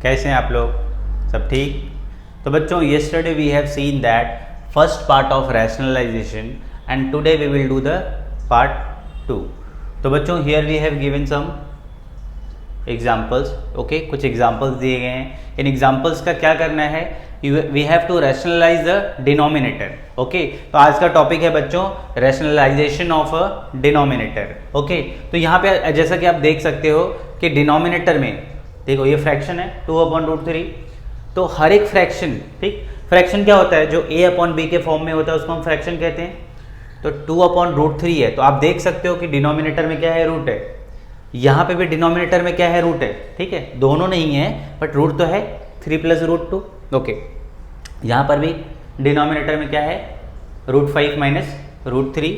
कैसे हैं आप लोग? सब ठीक? तो बच्चों yesterday we have seen that first part of rationalization and today we will do the part 2. तो बच्चों here we have given some examples. Okay, कुछ examples दिए गए हैं. इन examples का क्या करना है? We have to rationalize the denominator. Okay, तो आज का टॉपिक है बच्चों rationalization of a denominator. Okay, तो यहाँ पे जैसा कि आप देख सकते हो कि डिनोमिनेटर में देखो ये फ्रैक्शन है 2/√3. तो हर एक फ्रैक्शन, ठीक, फ्रैक्शन क्या होता है? जो a/b के फॉर्म में होता है उसको हम फ्रैक्शन कहते हैं. तो 2/√3 है, तो आप देख सकते हो कि डिनोमिनेटर में क्या है? रूट है. यहाँ पे भी डिनोमिनेटर में क्या है? रूट है. ठीक है, दोनों नहीं है बट रूट तो है 3 + √2. ओके, यहाँ पर भी डिनोमिनेटर में क्या है? √5 - √3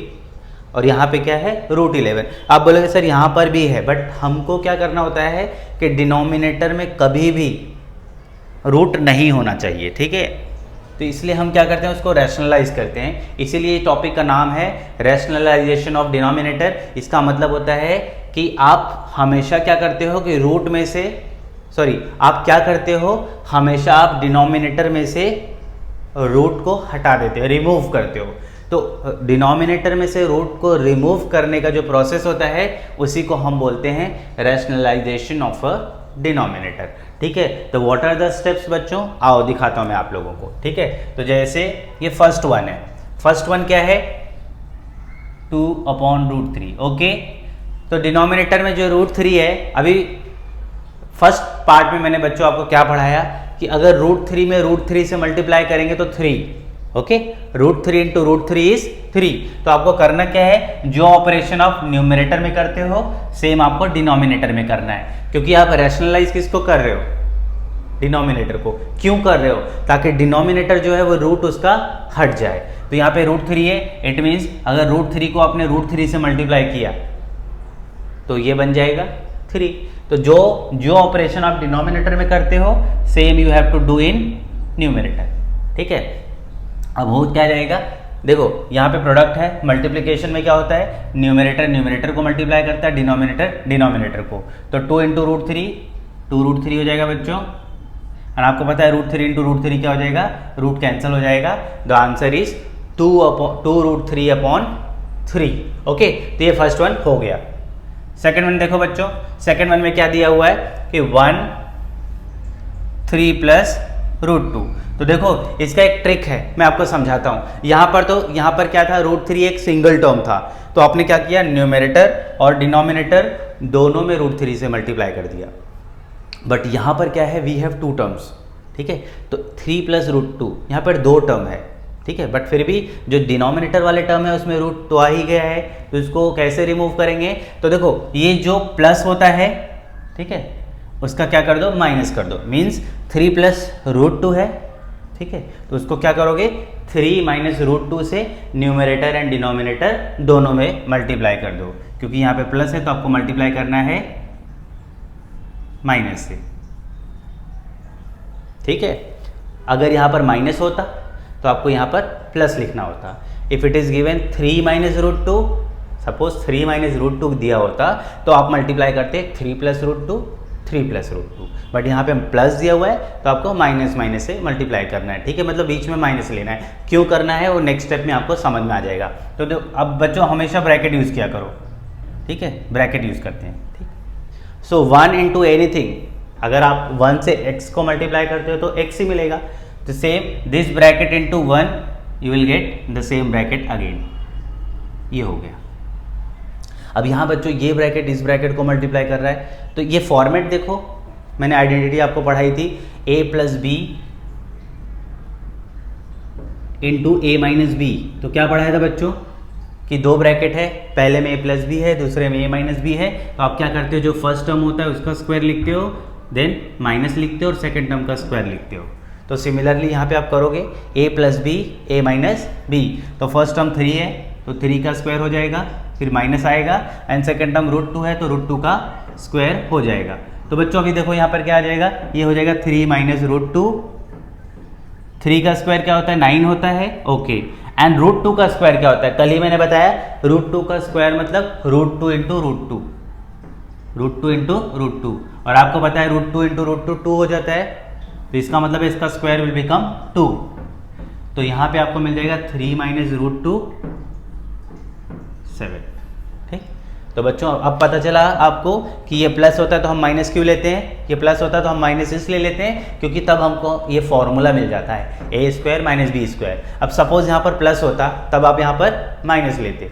और यहाँ पे क्या है? √11. आप बोलोगे सर यहाँ पर भी है, बट हमको क्या करना होता है कि डिनोमिनेटर में कभी भी रूट नहीं होना चाहिए. ठीक है, तो इसलिए हम क्या करते हैं? उसको रैशनलाइज करते हैं. इसीलिए टॉपिक का नाम है रैशनलाइजेशन ऑफ डिनोमिनेटर. इसका मतलब होता है कि आप हमेशा क्या करते हो कि रूट में से आप क्या करते हो? हमेशा आप डिनोमिनेटर में से रूट को हटा देते हो, रिमूव करते हो. तो डिनोमिनेटर में से रूट को रिमूव करने का जो प्रोसेस होता है उसी को हम बोलते हैं रैशनलाइजेशन ऑफ अ डिनोमिनेटर. ठीक है, तो व्हाट आर द स्टेप्स बच्चों? आओ दिखाता हूं मैं आप लोगों को. ठीक है, तो जैसे ये फर्स्ट वन है. फर्स्ट वन क्या है? 2/√3. ओके, तो डिनोमिनेटर में जो √3 है, अभी फर्स्ट पार्ट में मैंने बच्चों आपको क्या पढ़ाया कि अगर √3 में √3 से मल्टीप्लाई करेंगे तो 3. Okay, √3 × √3 is 3. तो आपको करना क्या है? जो ऑपरेशन आप न्यूमरेटर में करते हो सेम आपको डिनोमिनेटर में करना है. क्योंकि आप रैशनलाइज किसको कर रहे हो? डिनोमिनेटर को. क्यों कर रहे हो? ताकि डिनोमिनेटर जो है वो रूट उसका हट जाए. तो यहाँ पे √3 है, इट मीन्स अगर √3 को आपने √3 से मल्टीप्लाई किया तो ये बन जाएगा 3. तो जो ऑपरेशन आप डिनोमिनेटर में करते हो same you have to do in numerator. ठीक है, अब हो क्या जाएगा? देखो यहाँ पे प्रोडक्ट है. मल्टीप्लिकेशन में क्या होता है? न्यूमरेटर को मल्टीप्लाई करता है, डिनोमिनेटर को. तो 2 × √3 2√3 हो जाएगा बच्चों. और आपको पता है √3 × √3 क्या हो जाएगा? रूट कैंसिल हो जाएगा. The answer is 2√3/3. ओके, तो ये फर्स्ट वन हो गया. सेकेंड वन देखो बच्चों, सेकेंड वन में क्या दिया हुआ है कि 1 3 + √2. तो देखो इसका एक ट्रिक है, मैं आपको समझाता हूं. यहाँ पर क्या था? √3 एक सिंगल टर्म था, तो आपने क्या किया? न्यूमरेटर और डिनोमिनेटर दोनों में √3 से मल्टीप्लाई कर दिया. बट यहाँ पर क्या है? We have 2 terms. ठीक है, तो 3 + √2 यहाँ पर 2 टर्म है. ठीक है, बट फिर भी जो डिनोमिनेटर वाले टर्म है उसमें रूट तो आ ही गया है, तो इसको कैसे रिमूव करेंगे? तो देखो ये जो प्लस होता है, ठीक है, उसका क्या कर दो? माइनस कर दो. मीन्स 3 + √2 है. ठीक है, तो उसको क्या करोगे? 3 - √2 से न्यूमरेटर एंड डिनोमिनेटर दोनों में मल्टीप्लाई कर दो. क्योंकि यहाँ पे प्लस है तो आपको मल्टीप्लाई करना है माइनस से. ठीक है, अगर यहाँ पर माइनस होता तो आपको यहाँ पर प्लस लिखना होता. If it is given 3 - √2, suppose 3 - √2 दिया होता तो आप मल्टीप्लाई करते 3 + √2 3 + √2. बट यहाँ पे प्लस दिया हुआ है तो आपको माइनस से मल्टीप्लाई करना है. ठीक है, मतलब बीच में माइनस लेना है. क्यों करना है वो नेक्स्ट स्टेप में आपको समझ में आ जाएगा. तो अब बच्चों हमेशा ब्रैकेट यूज़ किया करो. ठीक है, ब्रैकेट यूज़ करते हैं. ठीक, सो 1 × एनीथिंग, अगर आप 1 से x को मल्टीप्लाई करते हो तो x ही मिलेगा. तो same this bracket × 1 you will get the same bracket again. ये हो गया. अब यहाँ बच्चों ये ब्रैकेट इस ब्रैकेट को मल्टीप्लाई कर रहा है, तो ये फॉर्मेट देखो, मैंने आइडेंटिटी आपको पढ़ाई थी a + b × a - b. तो क्या पढ़ाया था बच्चों कि 2 ब्रैकेट है, पहले में a + b है, दूसरे में a - b है. तो आप क्या करते हो? जो फर्स्ट टर्म होता है उसका स्क्वायर लिखते हो, देन माइनस लिखते हो और सेकेंड टर्म का स्क्वायर लिखते हो. तो सिमिलरली यहाँ पे आप करोगे a + b a - b. तो फर्स्ट टर्म 3 है तो 3 का स्क्वायर हो जाएगा, फिर माइनस आएगा, एंड सेकेंड टर्म √2 है तो √2 का स्क्वायर हो जाएगा. तो बच्चों अभी देखो यहाँ पर क्या आ जाएगा? ये हो जाएगा 3 - √2. 3 का स्क्वायर क्या होता है? 9 होता है. ओके, एंड √2 का स्क्वायर क्या होता है? कल ही मैंने बताया √2 का स्क्वायर मतलब √2 × √2. √2 इंटू √2, और आपको पता है √2 इंटू √2 2 हो जाता है, तो इसका मतलब है इसका स्क्वायर विल बिकम 2। तो यहाँ पे आपको मिल जाएगा 3 माइनस √2 7। ठीक, तो बच्चों अब पता चला आपको कि ये प्लस होता है तो हम माइनस क्यों लेते हैं, ये प्लस होता है तो हम माइनस इसलिए लेते हैं क्योंकि तब हमको ये फॉर्मूला मिल जाता है a² माइनस b²। अब सपोज यहाँ पर प्लस होता तब आप यहाँ पर माइनस लेते,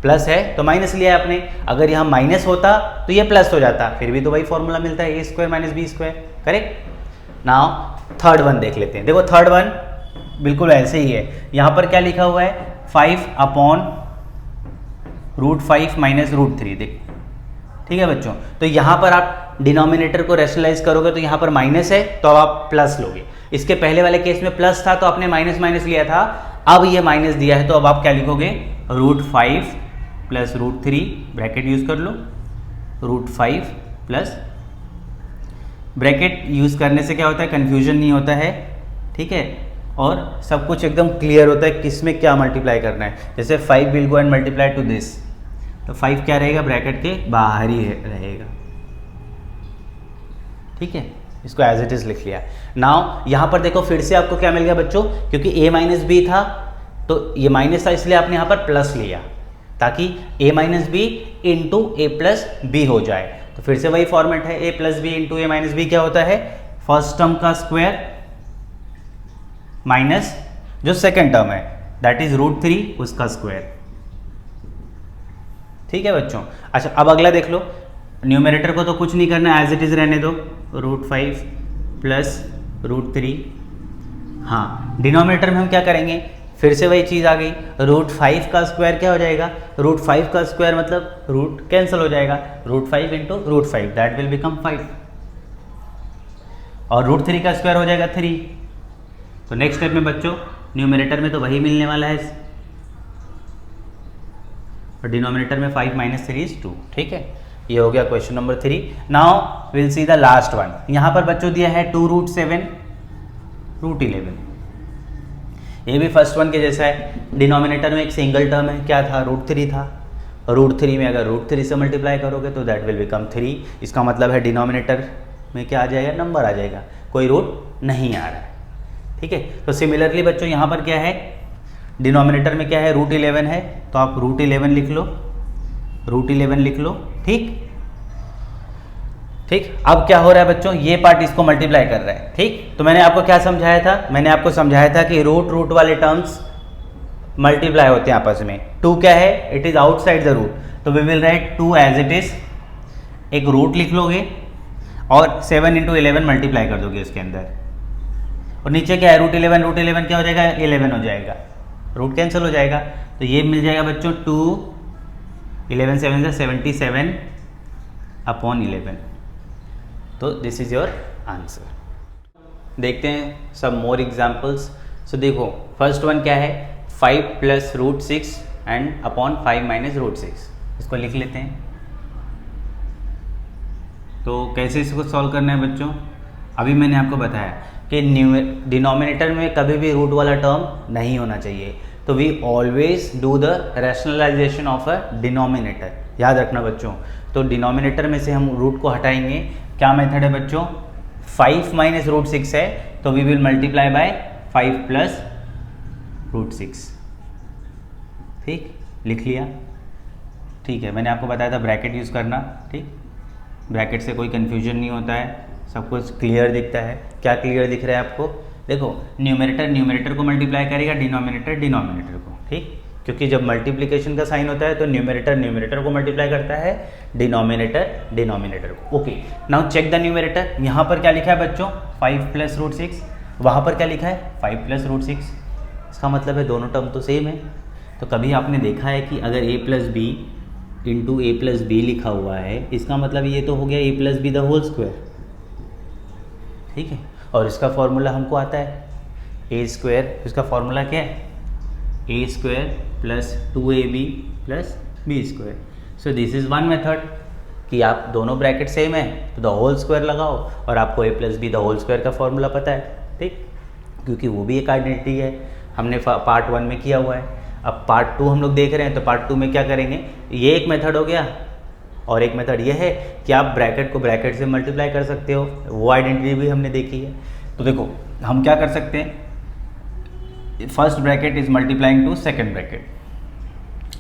प्लस है तो माइनस लिया आपने, अगर यहाँ माइनस होता तो ये प्लस हो जाता, फिर भी तो वही फॉर्मूला मिलता है a² minus b²। Correct. Now third one देख लेते हैं। देखो थर्ड वन बिल्कुल ऐसे ही है, यहाँ पर क्या लिखा हुआ है 5/√5 माइनस √3। देख, ठीक है बच्चों, तो यहाँ पर आप डिनोमिनेटर को रैशनलाइज करोगे तो यहाँ पर माइनस है तो अब आप प्लस लोगे। इसके पहले वाले केस में प्लस था तो आपने माइनस माइनस लिया था, अब ये माइनस दिया है तो अब आप क्या लिखोगे √5 प्लस √3, ब्रैकेट यूज कर लो, √5 प्लस, ब्रैकेट यूज करने से क्या होता है कंफ्यूजन नहीं होता है, ठीक है, और सब कुछ एकदम क्लियर होता है किस में क्या मल्टीप्लाई करना है। जैसे 5 will go and multiply two this, तो 5 क्या रहेगा ब्रैकेट के बाहर ही रहेगा। ठीक है, इसको एज इट इज लिख लिया। नाउ यहाँ पर देखो फिर से आपको क्या मिल गया बच्चों, क्योंकि a माइनस बी था तो ये माइनस था इसलिए आपने यहाँ पर प्लस लिया ताकि a minus B into A plus B हो जाए। तो फिर से वही फॉर्मेट है, a plus B into A minus B क्या होता है फर्स्ट टर्म का स्क्वायर माइनस जो सेकेंड टर्म है दैट इज √3 उसका स्क्वायर। ठीक है बच्चों। अच्छा अब अगला देख लो, न्यूमरेटर को तो कुछ नहीं करना, एज इट इज रहने दो, √5 प्लस √3। हाँ, डिनोमिनेटर में हम क्या करेंगे, फिर से वही चीज़ आ गई, √5 का स्क्वायर क्या हो जाएगा, √5 का स्क्वायर मतलब रूट कैंसिल हो जाएगा, √5 इंटू √5 दैट विल बिकम 5, और √3 का स्क्वायर हो जाएगा 3। तो नेक्स्ट स्टेप में बच्चों न्यूमरेटर में तो वही मिलने वाला है और डिनोमिनेटर में 5 माइनस 3 इज 2। ठीक है, ये हो गया question number 3। Now will see the last one. यहाँ पर बच्चों दिया है 2√7 √11, ये भी फर्स्ट वन के जैसा है। डिनोमिनेटर में एक सिंगल टर्म है, क्या था √3 था, √3 में अगर √3 से मल्टीप्लाई करोगे तो दैट विल बिकम 3। इसका मतलब है डिनोमिनेटर में क्या आ जाएगा, नंबर आ जाएगा, कोई रूट नहीं आ रहा है। ठीक है, तो सिमिलरली बच्चों यहाँ पर क्या है, डिनोमिनेटर में क्या है √11 है तो आप √11 लिख लो, √11 लिख लो। ठीक ठीक, अब क्या हो रहा है बच्चों, ये पार्ट इसको मल्टीप्लाई कर रहा है। ठीक, तो मैंने आपको क्या समझाया था, मैंने आपको समझाया था कि रूट वाले टर्म्स मल्टीप्लाई होते हैं आपस में। 2 क्या है, it is outside the root, तो we will write 2 as it is, एक रूट लिख लोगे और 7 इंटू 11 मल्टीप्लाई कर दोगे उसके अंदर, और नीचे क्या है √11 क्या हो जाएगा 11 हो जाएगा, रूट कैंसिल हो जाएगा, तो ये मिल जाएगा बच्चों 2 11 7 से 77 अपॉन 11। तो दिस इज योर आंसर। देखते हैं सब मोर एग्जाम्पल्स। सो देखो फर्स्ट वन क्या है 5 प्लस √6 एंड अपॉन 5 माइनस √6, इसको लिख लेते हैं। तो कैसे इसको सॉल्व करना है बच्चों, अभी मैंने आपको बताया कि डिनोमिनेटर में कभी भी रूट वाला टर्म नहीं होना चाहिए, तो we always do the rationalization of a denominator. याद रखना बच्चों, तो डिनोमिनेटर में से हम रूट को हटाएंगे, क्या मेथड है बच्चों, 5 माइनस √6 है तो we will multiply by 5 plus √6। ठीक, लिख लिया। ठीक है, मैंने आपको बताया था ब्रैकेट यूज़ करना। ठीक, ब्रैकेट से कोई कन्फ्यूजन नहीं होता है, सब कुछ क्लियर दिखता है। क्या क्लियर दिख रहा है आपको, देखो न्यूमरेटर को मल्टीप्लाई करेगा, डिनोमिनेटर को। ठीक, क्योंकि जब मल्टीप्लिकेशन का साइन होता है तो न्यूमरेटर को मल्टीप्लाई करता है, डिनोमिनेटर को। Okay, now check the numerator. यहाँ पर क्या लिखा है बच्चों 5 प्लस √6, वहाँ पर क्या लिखा है 5 प्लस √6, इसका मतलब है दोनों टर्म तो सेम है। तो कभी आपने देखा है कि अगर a plus B into A plus B लिखा हुआ है, इसका मतलब ये तो हो गया a plus B the whole square. ठीक है, और इसका फॉर्मूला हमको आता है a², इसका फॉर्मूला क्या है a² plus 2ab plus b²। So this is one method कि आप दोनों ब्रैकेट सेम है तो द होल स्क्वायर लगाओ और आपको a plus B the whole square का फॉर्मूला पता है। ठीक, क्योंकि वो भी एक आइडेंटिटी है, हमने पार्ट 1 में किया हुआ है। अब पार्ट 2 हम लोग देख रहे हैं, तो पार्ट 2 में क्या करेंगे, ये एक मेथड हो गया और एक मेथड ये है कि आप ब्रैकेट को ब्रैकेट से मल्टीप्लाई कर सकते हो, वो आइडेंटिटी भी हमने देखी है। तो देखो हम क्या कर सकते हैं, first bracket is multiplying to second bracket,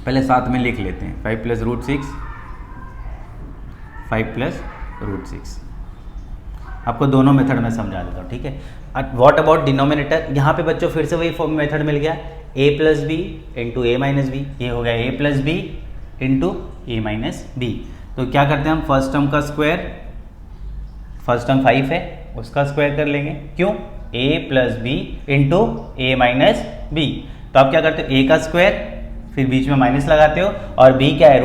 पहले साथ में लिख लेते हैं 5 + √6, 5 + √6। आपको दोनों मेथड में समझा देता हूँ, ठीक है। व्हाट अबाउट डिनोमिनेटर, यहाँ पे बच्चों फिर से वही फॉर्म मेथड मिल गया, a + b into a - b, ये हो गया a + b into a - b। तो क्या करते हैं हम, फर्स्ट टर्म का स्क्वायर, फर्स्ट टर्म 5 है उसका स्क्वायर कर लेंगे, क्यों, a + b into a - b। तो आप क्या करते हो, a का स्क्वायर, फिर बीच में माइनस लगाते हो, और b क्या है,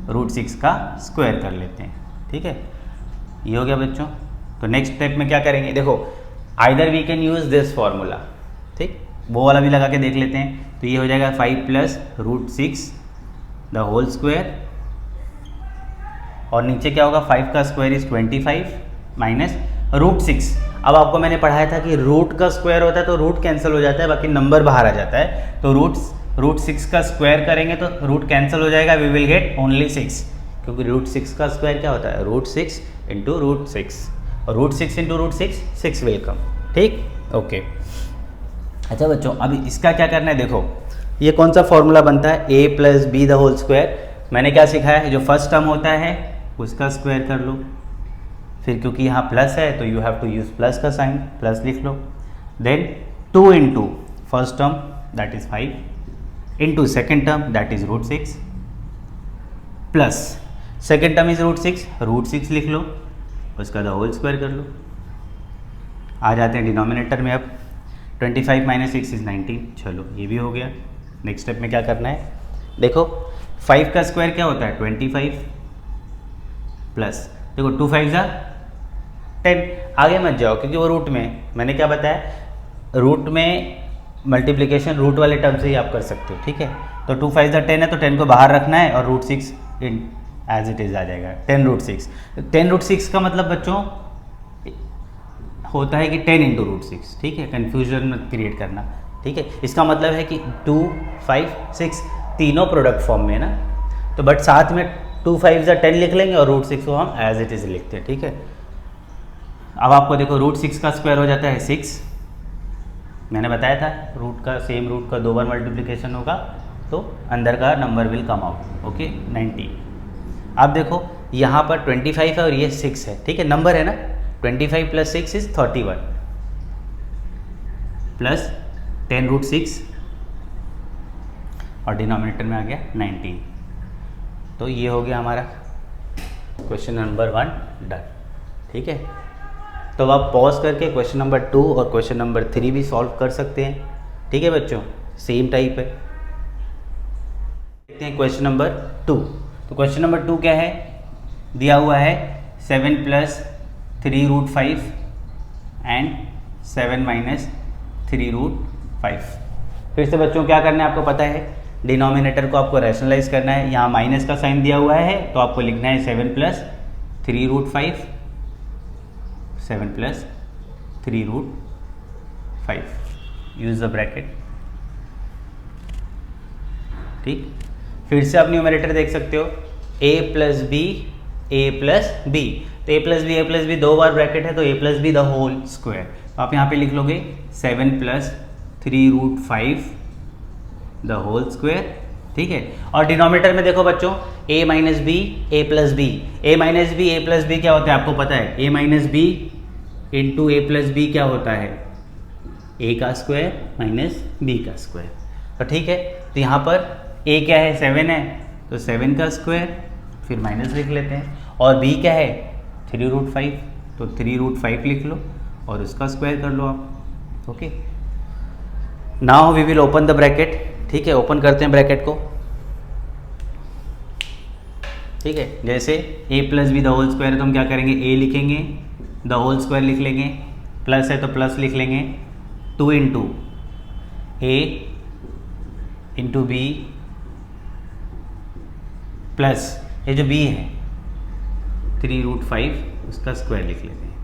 √6 का स्क्वायर कर लेते हैं, ठीक है। ये हो गया बच्चों। तो नेक्स्ट स्टेप में क्या करेंगे, देखो either we can use this formula, ठीक, वो वाला भी लगा के देख लेते हैं। तो ये हो जाएगा 5 + √6 द होल स्क्वायर, और नीचे क्या होगा, 5 का स्क्वायर इज 25 माइनस √6। अब आपको मैंने पढ़ाया था कि रूट का स्क्वायर होता है तो रूट कैंसिल हो जाता है, बाकी नंबर बाहर आ जाता है। तो √6 का स्क्वायर करेंगे तो रूट कैंसिल हो जाएगा, वी विल गेट ओनली 6, क्योंकि √6 का स्क्वायर क्या होता है, √6 इंटू √6, और √6 इंटू √6 6 विल कम, ठीक, ओके। अच्छा बच्चों, अभी इसका क्या करना है, देखो ये कौन सा फॉर्मूला बनता है, a + b the whole square. मैंने क्या सिखाया है, जो फर्स्ट टर्म होता है उसका स्क्वायर कर लो, फिर क्योंकि यहाँ प्लस है तो you have to use plus का साइन, प्लस लिख लो, then 2 into first term that is 5 into second term that is √6 plus second term is √6 लिख लो, उसका द होल स्क्वायर कर लो। आ जाते हैं डिनोमिनेटर में, अब 25 - 6 इज 19, चलो ये भी हो गया। नेक्स्ट स्टेप में क्या करना है, देखो 5 का स्क्वायर क्या होता है, 25 प्लस, देखो 2 5 ज़ा 10, आगे मत जाओ क्योंकि वो रूट में, मैंने क्या बताया, रूट में मल्टीप्लिकेशन रूट वाले टर्म से ही आप कर सकते हो, ठीक है। तो 2 5 ज़ा 10 है तो 10 को बाहर रखना है, और √6 एज इट इज़ आ जाएगा 10√6। 10√6 का मतलब बच्चों होता है कि 10 इंटू √6, ठीक है, कन्फ्यूजन मत क्रिएट करना, ठीक है। इसका मतलब है कि 2 5 6 तीनों प्रोडक्ट फॉर्म में है ना, तो बट साथ में 2 5 ज़ा 10 लिख लेंगे और √6 को हम एज इट इज़ लिखते हैं, ठीक है। अब आपको देखो √6 का स्क्वायर हो जाता है 6, मैंने बताया था रूट का, सेम रूट का 2 बार मल्टीप्लिकेशन होगा तो अंदर का number will come out, okay 90। अब देखो यहाँ पर 25 है और ये 6 है, ठीक है, नंबर है ना, 25 + 6 इज 31 प्लस 10√6 और डिनोमिनेटर में आ गया 19। तो ये हो गया हमारा क्वेश्चन नंबर 1 डन, ठीक है। तो अब आप पॉज करके क्वेश्चन नंबर 2 और क्वेश्चन नंबर 3 भी सॉल्व कर सकते हैं, ठीक है बच्चों, सेम टाइप है। देखते हैं क्वेश्चन नंबर 2। तो क्वेश्चन नंबर 2 क्या है, दिया हुआ है 7 + 3√5 एंड 7 - 3√5। फिर से बच्चों क्या करना है, आपको पता है डिनोमिनेटर को आपको रैशनलाइज करना है, यहाँ माइनस का साइन दिया हुआ है तो आपको लिखना है 7 + 3√5, 7 + 3√5, यूज द ब्रैकेट, ठीक। फिर से आप न्यूमरेटर देख सकते हो, a + b, a + b, तो a + b 2 बार ब्रैकेट है तो a + b the whole square. तो आप यहाँ पे लिख लोगे 7 + 3√5 द होल स्क्वायर, ठीक है। और डिनोमिनेटर में देखो बच्चों a - b, a + b, a - b, a + b क्या होता है आपको पता है, a - b into a + b क्या होता है, a का स्क्वायर माइनस b का स्क्वायर। तो ठीक है, तो यहाँ पर a क्या है, 7 है तो 7 का स्क्वायर, फिर माइनस लिख लेते हैं, और b क्या है 3√5 तो 3√5 लिख लो और उसका स्क्वायर कर लो आप, okay. Now we will open the bracket, ठीक है, ओपन करते हैं ब्रैकेट को, ठीक है। जैसे a + b the whole square है तो हम क्या करेंगे, a लिखेंगे, द होल स्क्वायर लिख लेंगे, प्लस है तो प्लस लिख लेंगे, 2 into a into b plus ये जो b है 3√5 उसका स्क्वायर लिख लेते हैं,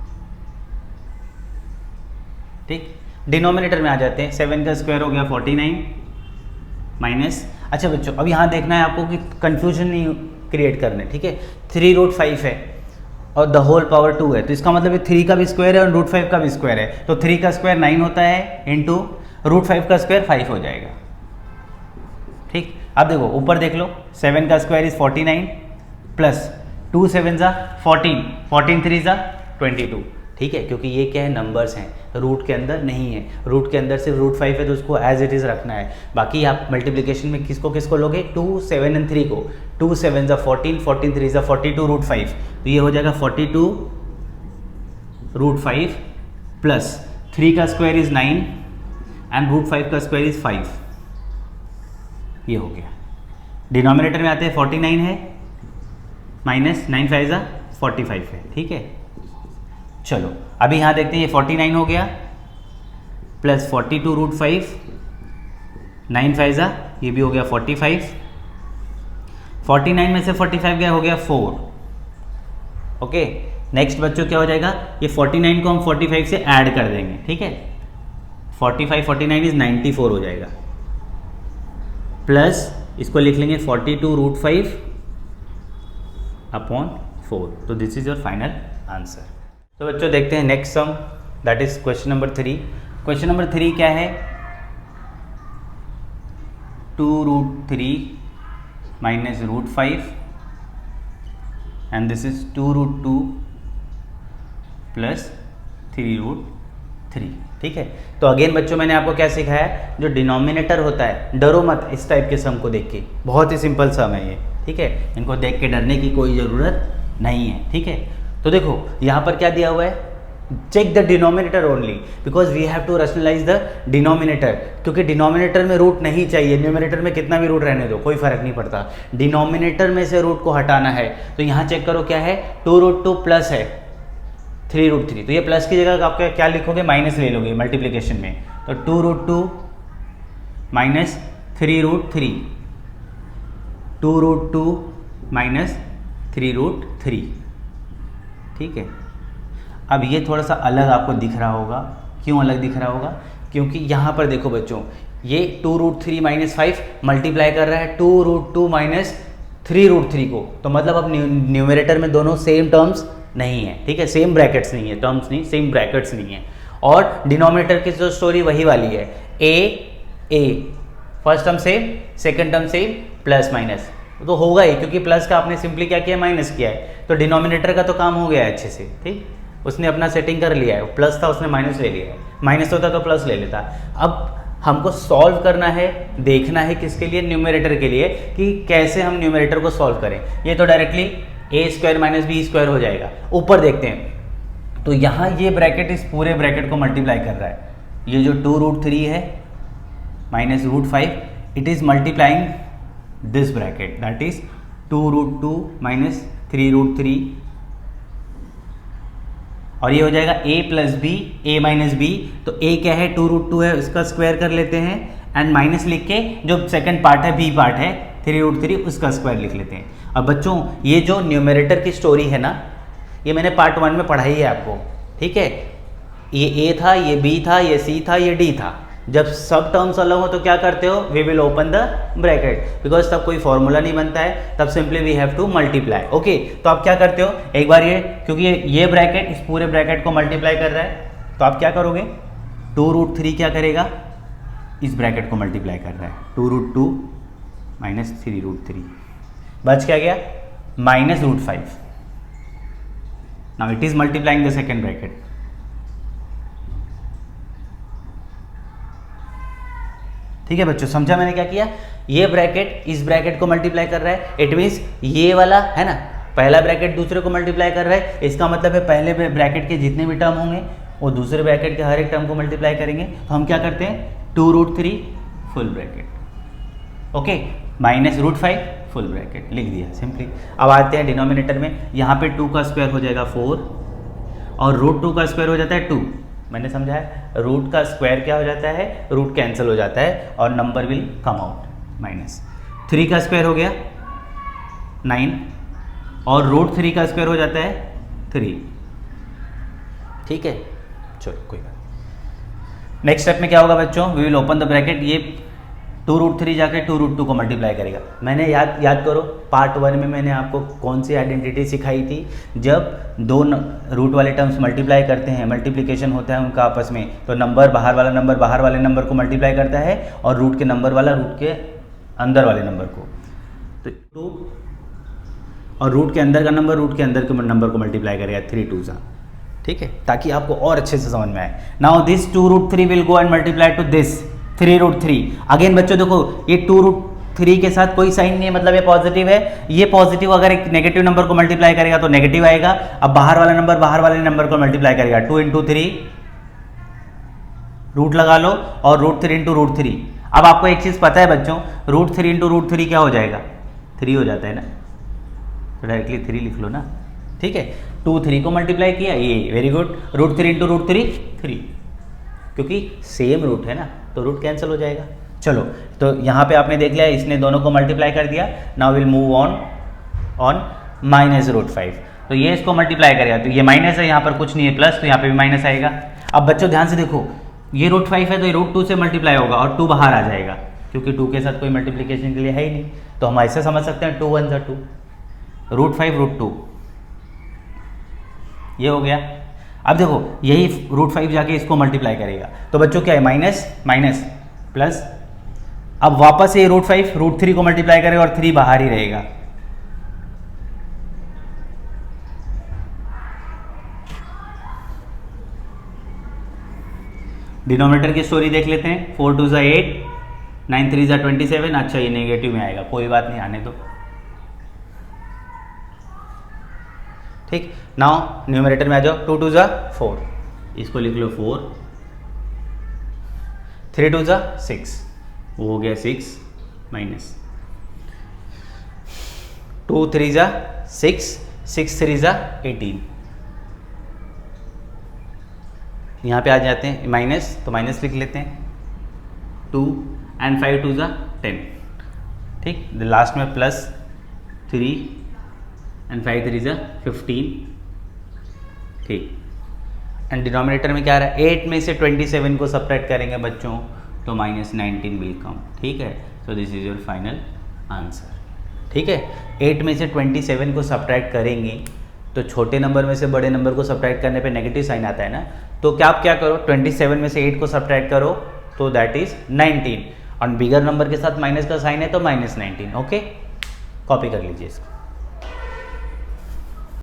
ठीक। डिनोमिनेटर में आ जाते हैं, 7 का स्क्वायर हो गया 49 माइनस, अच्छा बच्चों अब यहाँ देखना है आपको कि कंफ्यूजन नहीं क्रिएट करने, ठीक है। 3√5 है और द होल पावर 2 है, तो इसका मतलब है 3 का भी स्क्वायर है और √5 का भी स्क्वायर है, तो 3 का स्क्वायर 9 होता है इंटू √5 का स्क्वायर 5 हो जाएगा, ठीक। अब देखो ऊपर देख लो, 7 का स्क्वायर इज 49 प्लस 2 7 ज़ा 14, 14 3 ज़ा 22, ठीक है, क्योंकि ये क्या है, नंबर्स हैं, रूट के अंदर नहीं है, रूट के अंदर सिर्फ √5 है तो उसको एज इट इज़ रखना है। बाकी आप मल्टीप्लिकेशन में किसको किसको लोगे, 2 7 और 3 को, 2 7 ज़ा 14, 14 3 ज़ा 42 √5, तो ये हो जाएगा 42 √5 प्लस 3 का स्क्वायर इज 9 एंड √5 का स्क्वायर इज 5, ये हो गया। डिनोमिनेटर में आते हैं 49 है माइनस 9 5 ज़ा 45 है, ठीक है। चलो अभी यहाँ देखते हैं, ये 49 हो गया प्लस 42 √5, 9 5 ज़ा ये भी हो गया 45, 49 में से 45 गया, हो गया 4, ओके। नेक्स्ट बच्चों क्या हो जाएगा, ये 49 को हम 45 से ऐड कर देंगे, ठीक है, 45 49 इज 94 हो जाएगा, प्लस इसको लिख लेंगे 42 √5 अपॉन 4, तो this is your final answer. तो बच्चों देखते हैं next sum, that is question number 3। Question number 3 क्या है, 2√3 minus √5 and this is 2√2 plus 3√3, ठीक है। तो अगेन बच्चों मैंने आपको क्या सिखाया, जो डिनोमिनेटर होता है, डरो मत इस टाइप के सम को देख के, बहुत ही सिंपल सम है ये, ठीक है, इनको देख के डरने की कोई ज़रूरत नहीं है, ठीक है। तो देखो यहाँ पर क्या दिया हुआ है, check the denominator only because we have to rationalize the denominator, क्योंकि डिनोमिनेटर में रूट नहीं चाहिए, न्यूमरेटर में कितना भी रूट रहने दो कोई फर्क नहीं पड़ता, डिनोमिनेटर में से रूट को हटाना है। तो यहाँ चेक करो क्या है, 2√2 प्लस है 3√3, तो ये प्लस की जगह आप क्या लिखोगे, माइनस ले लोगे मल्टीप्लिकेशन में, तो 2√2 माइनस 3√3, 2√2 माइनस 3√3, ठीक है। अब ये थोड़ा सा अलग आपको दिख रहा होगा, क्यों अलग दिख रहा होगा, क्योंकि यहाँ पर देखो बच्चों, ये 2√3 माइनस 5 मल्टीप्लाई कर रहा है 2√2 माइनस 3√3 को, तो मतलब अब न्यूमरेटर में दोनों सेम टर्म्स नहीं है, ठीक है, सेम ब्रैकेट्स नहीं है, टर्म्स नहीं, सेम ब्रैकेट्स नहीं है। और डिनोमिनेटर की जो स्टोरी वही वाली है, ए first term same, second term same, plus minus तो होगा ही, क्योंकि प्लस का आपने सिंपली क्या किया, माइनस किया है, तो डिनोमिनेटर का तो काम हो गया है अच्छे से, ठीक, उसने अपना सेटिंग कर लिया है, प्लस था उसने माइनस ले लिया है, माइनस होता तो प्लस ले लेता। अब हमको सॉल्व करना है, देखना है किसके लिए, न्यूमरेटर के लिए, कि कैसे हम न्यूमरेटर को सॉल्व करें। ये तो डायरेक्टली a² माइनस b² हो जाएगा। ऊपर देखते हैं, तो यहाँ ये ब्रैकेट इस पूरे ब्रैकेट को मल्टीप्लाई कर रहा है, ये जो 2√3 है minus √5, it is multiplying this bracket, that is 2√2 minus 3√3, और ये हो जाएगा a plus B, a minus B, तो a क्या है, 2√2 है, उसका स्क्वायर कर लेते हैं, एंड माइनस लिख के जो सेकंड पार्ट है, b पार्ट है 3√3, उसका स्क्वायर लिख लेते हैं। अब बच्चों ये जो न्यूमरेटर की स्टोरी है ना, ये मैंने पार्ट 1 में पढ़ाई है आपको, ठीक है, ये a था, ये b था, ये c था, ये d था। जब सब टर्म्स अलग हो तो क्या करते हो, we will open the bracket, because तब कोई फॉर्मूला नहीं बनता है, तब simply we have to multiply, okay. तो आप क्या करते हो, एक बार ये, क्योंकि ये ब्रैकेट इस पूरे ब्रैकेट को मल्टीप्लाई कर रहा है, तो आप क्या करोगे, 2√3 क्या करेगा, इस ब्रैकेट को मल्टीप्लाई कर रहा है, 2√2 माइनस 3√3, बच क्या गया, minus √5। Now it is multiplying the second bracket, ठीक है बच्चों, समझा मैंने क्या किया, ये ब्रैकेट इस ब्रैकेट को मल्टीप्लाई कर रहा है, इट मीन्स ये वाला है ना, पहला ब्रैकेट दूसरे को मल्टीप्लाई कर रहा है, इसका मतलब है पहले ब्रैकेट के जितने भी टर्म होंगे वो दूसरे ब्रैकेट के हर एक टर्म को मल्टीप्लाई करेंगे। तो हम क्या करते हैं, 2√3 full bracket, okay, minus √5 full bracket लिख दिया सिंपली। अब आते हैं डिनोमिनेटर में, यहाँ पे 2 का स्क्वायर हो जाएगा 4 और √2 का स्क्वायर हो जाता है 2, मैंने समझाया, रूट का स्क्वायर क्या हो जाता है, रूट कैंसिल हो जाता है और number will come out minus. 3 का स्क्वायर हो गया 9 और √3 का स्क्वायर हो जाता है 3, ठीक है। चलो कोई बात, नेक्स्ट स्टेप में क्या होगा बच्चों, we will open the bracket, ये 2√3 जाके 2√2 को मल्टीप्लाई करेगा। मैंने याद करो पार्ट 1 में मैंने आपको कौन सी आइडेंटिटी सिखाई थी, जब दो रूट वाले टर्म्स मल्टीप्लाई करते हैं, मल्टीप्लिकेशन होता है उनका आपस में, तो नंबर बाहर वाला नंबर बाहर वाले नंबर को मल्टीप्लाई करता है और रूट के नंबर वाला रूट के अंदर वाले नंबर को, तो 2 और रूट के अंदर का नंबर रूट के अंदर के नंबर को मल्टीप्लाई करेगा 3 2 सा, ठीक है, ताकि आपको और अच्छे से समझ में आए। Now this 2√3 will go and multiply two this 3√3। Again बच्चों देखो ये 2√3 के साथ कोई साइन नहीं है, मतलब ये पॉजिटिव है, ये पॉजिटिव अगर एक नेगेटिव नंबर को मल्टीप्लाई करेगा तो नेगेटिव आएगा। अब बाहर वाला नंबर बाहर वाले नंबर को मल्टीप्लाई करेगा, 2 × 3 रूट लगा लो और √3 × √3। अब आपको एक चीज पता है बच्चों, √3 × √3 क्या हो जाएगा, 3 हो जाता है ना, तो डायरेक्टली 3 लिख लो ना, ठीक है। 2 3 को मल्टीप्लाई किया, ये वेरी गुड, √3 × √3 3, क्योंकि सेम रूट है ना तो रूट कैंसिल हो जाएगा। चलो तो यहाँ पे आपने देख लिया इसने दोनों को मल्टीप्लाई कर दिया। नाउ विल मूव ऑन -√5, तो ये इसको मल्टीप्लाई करेगा, तो ये माइनस है, यहाँ पर कुछ नहीं है प्लस, तो यहाँ पे भी माइनस आएगा। अब बच्चों ध्यान से देखो, ये √5 है तो ये √2 से मल्टीप्लाई होगा और 2 बाहर आ जाएगा, क्योंकि 2 के साथ कोई मल्टीप्लिकेशन के लिए है ही नहीं, तो हम ऐसे समझ सकते हैं 2 1 2, √5 √2, ये हो गया। अब देखो यही √5 जाके इसको मल्टीप्लाई करेगा, तो बच्चों क्या है, माइनस माइनस प्लस। अब वापस ये √5 √3 को मल्टीप्लाई करेगा और 3 बाहर ही रहेगा, डिनोमिनेटर की स्टोरी देख लेते हैं। 4 2 = 8, 9 3 = 27। अच्छा ये नेगेटिव में आएगा, कोई बात नहीं, आने दो, ठीक। नाउ न्यूमरेटर में आ जाओ, 2 2 = 4, इसको लिख लो 4, 3 2 = 6, वो हो गया 6 माइनस 2 3 = 6, 6 3 = 18। यहाँ पे आ जाते हैं माइनस, तो माइनस लिख लेते हैं 2 एंड 5 2 = 10, ठीक। लास्ट में प्लस 3 एंड 5 3 = 15, ठीक। एंड डिनोमिनेटर में क्या आ रहा है, 8 में से 27 को सब्ट्रैक्ट करेंगे बच्चों तो -19 विल कम, ठीक है। So this is your final answer, ठीक है। 8 में से 27 को सब्ट्रैक्ट करेंगे तो छोटे नंबर में से बड़े नंबर को सब्ट्रैक्ट करने पे नेगेटिव साइन आता है ना, तो क्या आप क्या करो, 27 में से 8 को सब्ट्रैक्ट करो तो दैट इज 19, और बिगर नंबर के साथ माइनस का साइन है तो -19, ओके। कॉपी कर लीजिए इसको।